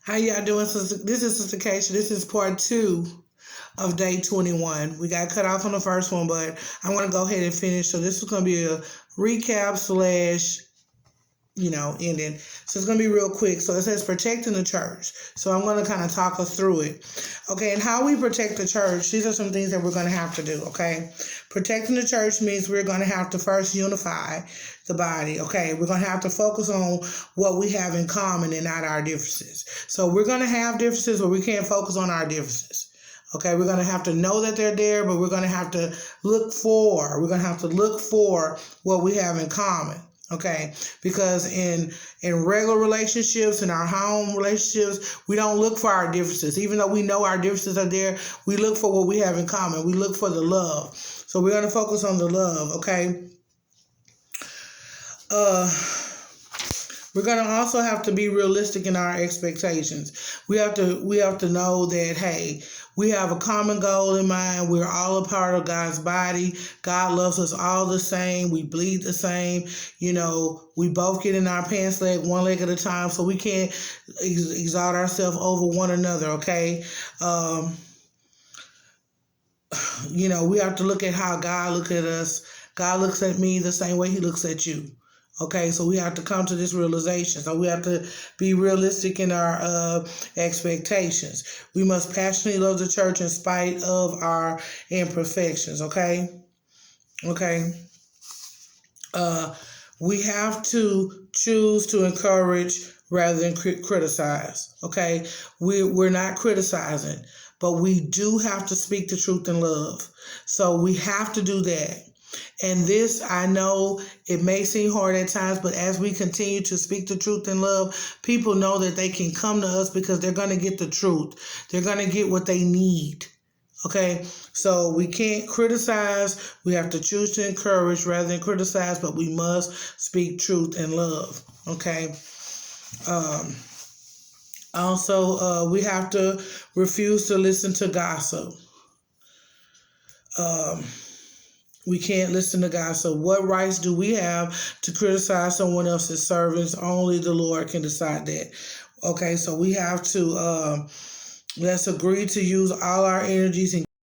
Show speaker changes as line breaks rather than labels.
How y'all doing? This is Sister Keisha. This is part 2 of day 21. We got cut off on the first one, but I'm going to go ahead and finish. So this is going to be a recap slash ending. So it's going to be real quick. So it says protecting the church. So I'm going to kind of talk us through it. Okay, and how we protect the church, these are some things that we're going to have to do, okay? Protecting the church means we're going to have to first unify the body, okay? We're going to have to focus on what we have in common and not our differences. So we're going to have differences, but we can't focus on our differences. Okay, we're going to have to know that they're there, but we're going to have to look for what we have in common. Okay, because in regular relationships, in our home relationships, we don't look for our differences. Even though we know our differences are there, we look for what we have in common. We look for the love. So we're going to focus on the love, okay? We're going to also have to be realistic in our expectations. We have to know that, hey, we have a common goal in mind. We're all a part of God's body. God loves us all the same. We bleed the same. We both get in our pants leg, one leg at a time, so we can't exalt ourselves over one another, okay? We have to look at how God looks at us. God looks at me the same way he looks at you. Okay, so we have to come to this realization. So we have to be realistic in our expectations. We must passionately love the church in spite of our imperfections, okay? Okay. We have to choose to encourage rather than criticize, okay? We're not criticizing, but we do have to speak the truth in love. So we have to do that. And this, I know it may seem hard at times, but as we continue to speak the truth in love, people know that they can come to us because they're going to get the truth. They're going to get what they need. Okay, so we can't criticize. We have to choose to encourage rather than criticize, but we must speak truth and love. Okay. Also, we have to refuse to listen to gossip. We can't listen to gossip. What rights do we have to criticize someone else's servants? Only the Lord can decide that. Okay, so we have to let's agree to use all our energies and